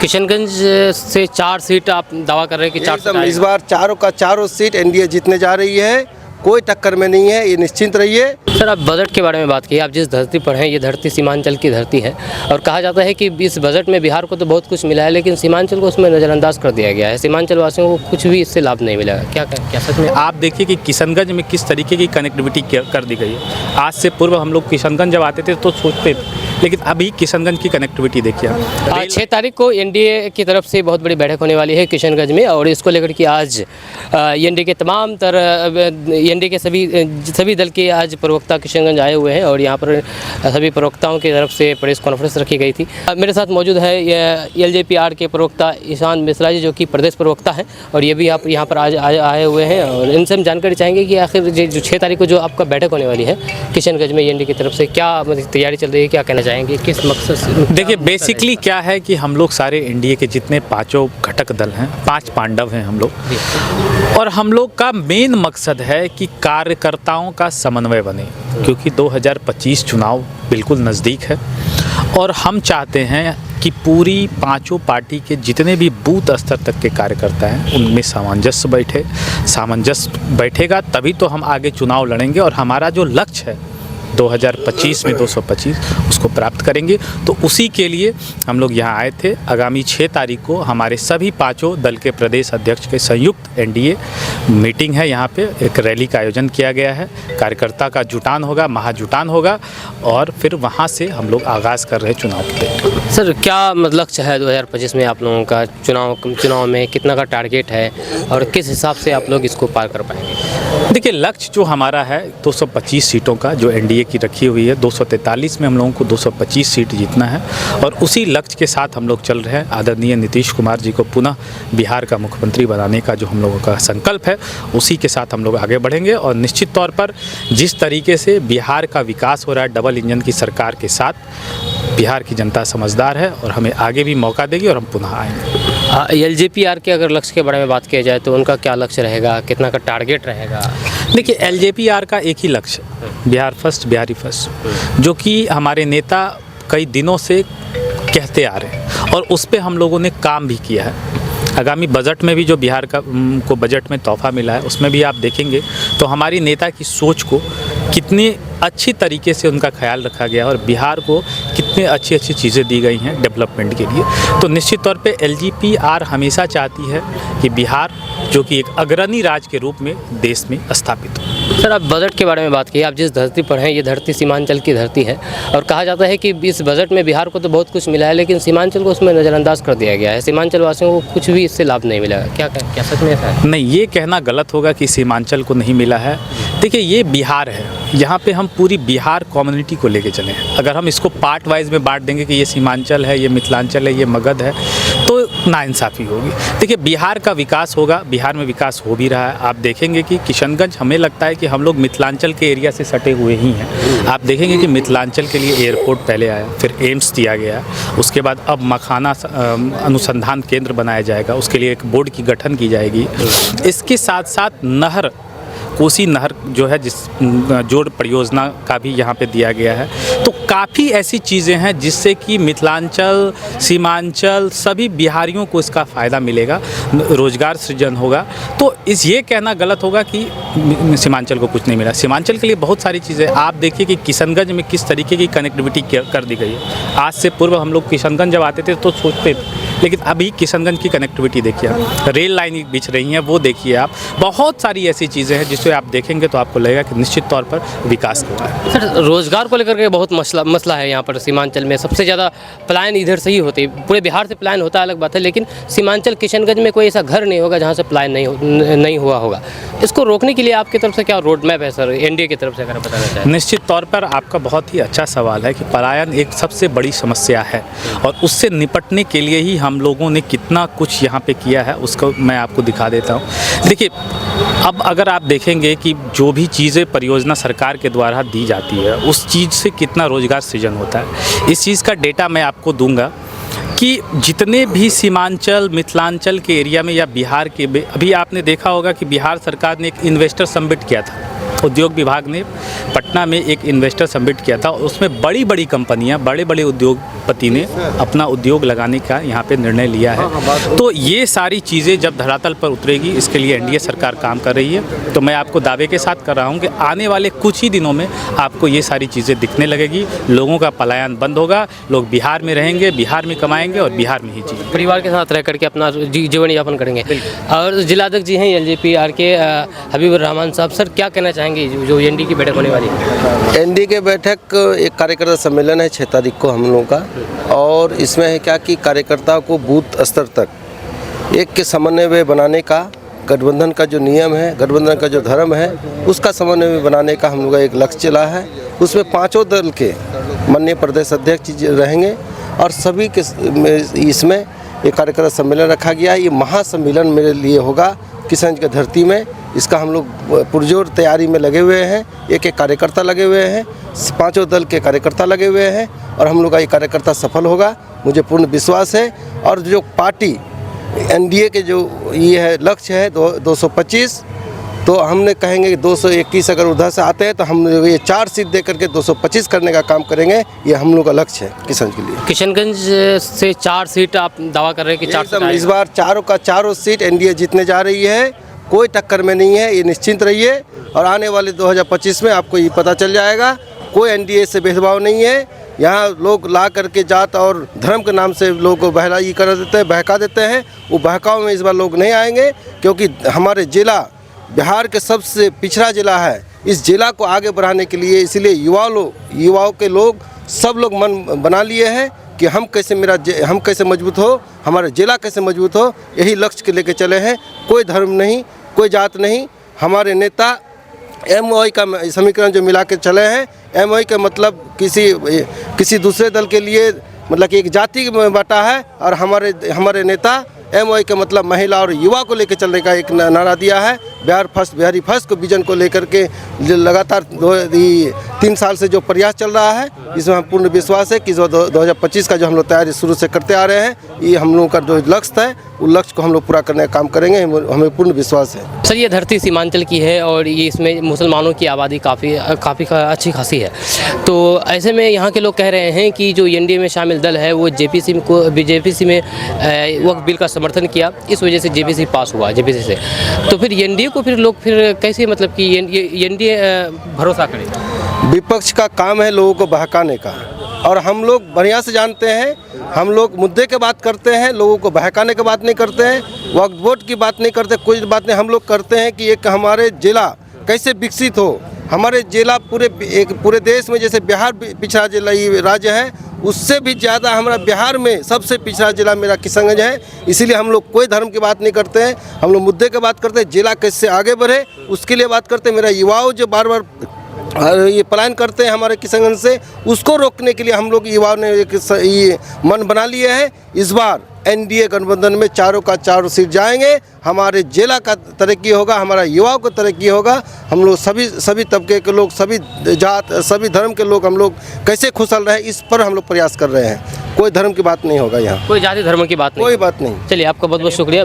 किशनगंज से 4 सीट आप दावा कर रहे हैं कि 4 एकदम इस बार चारों का चारों सीट एनडीए जीतने जा रही है, कोई टक्कर में नहीं है, ये निश्चिंत रहिए। सर, आप बजट के बारे में बात की। आप जिस धरती पर हैं, ये धरती सीमांचल की धरती है और कहा जाता है कि इस बजट में बिहार को तो बहुत कुछ मिला है, लेकिन सीमांचल को उसमें नज़रअंदाज कर दिया गया है। सीमांचल वासियों को कुछ भी इससे लाभ नहीं मिला। क्या सच में? आप देखिए कि किशनगंज में किस तरीके की कनेक्टिविटी कर दी गई है। आज से पूर्व हम लोग किशनगंज जब आते थे तो सोचते थे, लेकिन अभी किशनगंज की कनेक्टिविटी देखिए आप। 6 तारीख को एनडीए की तरफ से बहुत बड़ी बैठक होने वाली है किशनगंज में, और इसको लेकर के आज एनडीए के तमाम एनडीए के सभी दल के आज प्रवक्ता किशनगंज आए हुए हैं और यहाँ पर सभी प्रवक्ताओं की तरफ से प्रेस कॉन्फ्रेंस रखी गई थी। मेरे साथ मौजूद है एलजेपीआर के प्रवक्ता ईशान मिश्रा जी, जो कि प्रदेश प्रवक्ता हैं, और ये भी आप यहाँ पर आज आए हुए हैं और इनसे हम जानकारी चाहेंगे कि आखिर जो 6 तारीख को जो आपका बैठक होने वाली है किशनगंज में एनडीए की तरफ से, क्या तैयारी चल रही है, क्या कहना चाहेंगे, किस मकसद से? देखिए, बेसिकली क्या है कि हम लोग सारे एनडीए के जितने 5 घटक दल हैं, 5 पांडव हैं हम लोग, और हम लोग का मेन मकसद है कि कार्यकर्ताओं का समन्वय बने, क्योंकि 2025 चुनाव बिल्कुल नज़दीक है और हम चाहते हैं कि पूरी 5 पार्टी के जितने भी बूथ स्तर तक के कार्यकर्ता हैं उनमें सामंजस्य बैठेगा, तभी तो हम आगे चुनाव लड़ेंगे और हमारा जो लक्ष्य है 2025 में 225 उसको प्राप्त करेंगे। तो उसी के लिए हम लोग यहाँ आए थे। आगामी 6 तारीख को हमारे सभी 5 दल के प्रदेश अध्यक्ष के संयुक्त एनडीए मीटिंग है। यहाँ पे एक रैली का आयोजन किया गया है, कार्यकर्ता का जुटान होगा, महाजुटान होगा, और फिर वहाँ से हम लोग आगाज़ कर रहे चुनाव के। सर, क्या लक्ष्य है 2025 में आप लोगों का? चुनाव में कितना का टारगेट है और किस हिसाब से आप लोग इसको पार कर पाएंगे? देखिए, लक्ष्य जो हमारा है 225 सीटों का जो एनडीए की रखी हुई है, 243 में हम लोगों को 225 सीट जीतना है और उसी लक्ष्य के साथ हम लोग चल रहे हैं। आदरणीय नीतीश कुमार जी को पुनः बिहार का मुख्यमंत्री बनाने का जो हम लोगों का संकल्प है, उसी के साथ हम लोग आगे बढ़ेंगे और निश्चित तौर पर जिस तरीके से बिहार का विकास हो रहा है डबल इंजन की सरकार के साथ, बिहार की जनता समझदार है और हमें आगे भी मौका देगी और हम पुनः आएंगे। एलजेपीआर के अगर लक्ष्य के बारे में बात किया जाए तो उनका क्या लक्ष्य रहेगा, कितना का टारगेट रहेगा? देखिए, एलजेपीआर का एक ही लक्ष्य, बिहार फर्स्ट, बिहारी फर्स्ट, जो कि हमारे नेता कई दिनों से कहते आ रहे हैं और उस पर हम लोगों ने काम भी किया है। आगामी बजट में भी जो बिहार का को बजट में तोहफा मिला है, उसमें भी आप देखेंगे तो हमारी नेता की सोच को कितनी अच्छी तरीके से उनका ख्याल रखा गया और बिहार को कितनी अच्छी अच्छी चीज़ें दी गई हैं डेवलपमेंट के लिए। तो निश्चित तौर पे एलजेपीआर हमेशा चाहती है कि बिहार जो कि एक अग्रणी राज्य के रूप में देश में स्थापित हो। सर, आप बजट के बारे में बात की। आप जिस धरती पर हैं, ये धरती सीमांचल की धरती है और कहा जाता है कि इस बजट में बिहार को तो बहुत कुछ मिला है, लेकिन सीमांचल को उसमें नज़रअंदाज कर दिया गया है। सीमांचल वासियों को कुछ भी इससे लाभ नहीं मिला। क्या सच में है? नहीं, ये कहना गलत होगा कि सीमांचल को नहीं मिला है। देखिए, ये बिहार है, यहाँ पे हम पूरी बिहार कम्युनिटी को लेके चले हैं। अगर हम इसको पार्ट वाइज में बांट देंगे कि ये सीमांचल है, ये मिथिलांचल है, ये मगध है, तो नाइंसाफ़ी होगी। देखिए, बिहार का विकास होगा, बिहार में विकास हो भी रहा है। आप देखेंगे कि किशनगंज, हमें लगता है कि हम लोग मिथिलांचल के एरिया से सटे हुए ही हैं। आप देखेंगे कि मिथिलांचल के लिए एयरपोर्ट पहले आया, फिर एम्स दिया गया, उसके बाद अब मखाना अनुसंधान केंद्र बनाया जाएगा, उसके लिए एक बोर्ड की गठन की जाएगी। इसके साथ साथ नहर, कोसी नहर जो है, जिस जोड़ परियोजना का भी यहाँ पे दिया गया है। तो काफ़ी ऐसी चीज़ें हैं जिससे कि मिथिलांचल, सीमांचल सभी बिहारियों को इसका फ़ायदा मिलेगा, रोज़गार सृजन होगा। तो ये कहना गलत होगा कि सीमांचल को कुछ नहीं मिला। सीमांचल के लिए बहुत सारी चीज़ें, आप देखिए कि किशनगंज में किस तरीके की कनेक्टिविटी कर दी गई है। आज से पूर्व हम लोग किशनगंज जब आते थे तो सोचते थे, लेकिन अभी किशनगंज की कनेक्टिविटी देखिए आप, रेल लाइन बिछ रही हैं, वो देखिए आप, बहुत सारी ऐसी चीज़ें हैं जिससे आप देखेंगे तो आपको लगेगा कि निश्चित तौर पर विकास हो रहा है। सर, रोज़गार को लेकर के बहुत मसला है यहाँ पर। सीमांचल में सबसे ज़्यादा पलायन इधर से ही होती है। पूरे बिहार से पलायन होता है अलग बात है, लेकिन सीमांचल किशनगंज में कोई ऐसा घर नहीं होगा जहाँ से पलायन नहीं हुआ होगा। इसको रोकने के लिए आपकी तरफ से क्या रोड मैप है सर, एनडीए की तरफ से, अगर बताना चाहें? निश्चित तौर पर आपका बहुत ही अच्छा सवाल है कि पलायन एक सबसे बड़ी समस्या है और उससे निपटने के लिए ही हम लोगों ने कितना कुछ यहाँ पे किया है, उसको मैं आपको दिखा देता हूँ। देखिए, अब अगर आप देखेंगे कि जो भी चीज़ें परियोजना सरकार के द्वारा दी जाती है, उस चीज़ से कितना रोजगार सृजन होता है, इस चीज़ का डेटा मैं आपको दूंगा कि जितने भी सीमांचल, मिथिलांचल के एरिया में या बिहार के, अभी आपने देखा होगा कि बिहार सरकार ने एक इन्वेस्टर समिट किया था उद्योग विभाग ने पटना में एक इन्वेस्टर समिट किया था, उसमें बड़ी बड़ी कंपनियां, बड़े बड़े उद्योगपति ने अपना उद्योग लगाने का यहाँ पे निर्णय लिया है। तो ये सारी चीज़ें जब धरातल पर उतरेगी, इसके लिए एनडीए सरकार काम कर रही है। तो मैं आपको दावे के साथ कर रहा हूँ कि आने वाले कुछ ही दिनों में आपको ये सारी चीज़ें दिखने लगेगी, लोगों का पलायन बंद होगा, लोग बिहार में रहेंगे, बिहार में कमाएंगे और बिहार में ही जिएंगे, परिवार के साथ रह करके अपना जीवन यापन करेंगे। और जिलाध्यक्ष जी हैं एलजेपी-आर के हबीबुर रहमान साहब, सर क्या कहना चाहेंगे जो एनडीए की बैठक होने वाली है? एनडीए की बैठक एक कार्यकर्ता सम्मेलन है 6 तारीख को हम लोगों का, और इसमें है क्या कि कार्यकर्ताओं को बूथ स्तर तक एक के समन्वय बनाने का, गठबंधन का जो नियम है, गठबंधन का जो धर्म है, उसका समन्वय बनाने का हम लोग का एक लक्ष्य चला है। उसमें 5 दल के माननीय प्रदेश अध्यक्ष रहेंगे और सभी के इसमें एक कार्यकर्ता सम्मेलन रखा गया है। ये महासम्मेलन मेरे लिए होगा किशनगंज की धरती में। इसका हम लोग पुरजोर तैयारी में लगे हुए हैं, एक एक कार्यकर्ता लगे हुए हैं, 5 दल के कार्यकर्ता लगे हुए हैं, और हम लोग का ये कार्यकर्ता सफल होगा, मुझे पूर्ण विश्वास है। और जो पार्टी एनडीए के जो ये है लक्ष्य है 225, तो हमने कहेंगे कि 221 अगर उधर से आते हैं तो हम ये 4 सीट दे करके 225 करने का काम करेंगे। ये हम लोग का लक्ष्य है किशनगंज के लिए। किशनगंज से 4 सीट आप दावा कर रहे हैं कि 4 सीट इस बार चारों सीट एनडीए जीतने जा रही है, कोई टक्कर में नहीं है, ये निश्चिंत रहिए। और आने वाले 2025 में आपको ये पता चल जाएगा, कोई एनडीए से भेदभाव नहीं है। यहाँ लोग ला करके जात और धर्म के नाम से लोगों को बहलाई कर देते हैं, बहका देते हैं। वो बहकाव में इस बार लोग नहीं आएंगे, क्योंकि हमारे जिला बिहार के सबसे पिछड़ा जिला है। इस जिला को आगे बढ़ाने के लिए इसलिए युवाओं के लोग सब लोग मन बना लिए हैं कि हम कैसे मजबूत हो, हमारा जिला कैसे मजबूत हो, यही लक्ष्य के लेके चले हैं। कोई धर्म नहीं, कोई जात नहीं। हमारे नेता एमओआई का समीकरण जो मिला के चले हैं, एमओआई का मतलब किसी दूसरे दल के लिए मतलब कि एक जाति में बांटा है, और हमारे नेता एमओआई का मतलब महिला और युवा को लेकर चलने का एक नारा दिया है। बिहार फर्स्ट, बिहारी फर्स्ट को विजन को लेकर के लगातार 3 साल से जो प्रयास चल रहा है, इसमें हम पूर्ण विश्वास है कि 2025 का जो हम लोग तैयारी शुरू से करते आ रहे हैं, ये हम लोगों का जो लक्ष्य है, उस लक्ष्य को हम लोग पूरा करने का काम करेंगे, हमें पूर्ण विश्वास है। सर, ये धरती सीमांचल की है और ये इसमें मुसलमानों की आबादी काफ़ी अच्छी खासी है। तो ऐसे में यहाँ के लोग कह रहे हैं कि जो एनडीए में शामिल दल है वो जेपीसी में वक्फ बिल का समर्थन किया, इस वजह से जेपीसी पास हुआ जेपीसी से। तो फिर एनडीए को फिर लोग कैसे मतलब कि एनडीए भरोसा करें? विपक्ष का काम है लोगों को बहकाने का, और हम लोग बढ़िया से जानते हैं, हम लोग मुद्दे की बात करते हैं, लोगों को बहकाने की बात नहीं करते हैं, वक्फ बोर्ड की बात नहीं करते, कोई बात नहीं। हम लोग करते हैं कि एक हमारे जिला कैसे विकसित हो। हमारे जिला पूरे देश में जैसे बिहार पिछड़ा जिला ये राज्य है, उससे भी ज़्यादा हमारा बिहार में सबसे पिछड़ा जिला मेरा किशनगंज है। इसीलिए हम लोग कोई धर्म की बात नहीं करते हैं, हम लोग मुद्दे की बात करते हैं, जिला कैसे आगे बढ़े उसके लिए बात करते हैं। मेरा युवाओं जो बार ये पलायन करते हैं हमारे किशनगंज से, उसको रोकने के लिए हम लोग युवाओं ने ये मन बना लिया है। इस बार एनडीए गठबंधन में 4 सीट जाएंगे, हमारे जिला का तरक्की होगा, हमारा युवाओं को तरक्की होगा। हम लोग सभी तबके के लोग, सभी जात, सभी धर्म के लोग हम लोग कैसे खुशहाल रहे, इस पर हम लोग प्रयास कर रहे हैं। कोई धर्म की बात नहीं होगा यहाँ, कोई जाति धर्म की बात नहीं, कोई बात नहीं। चलिए, आपका बहुत बहुत शुक्रिया।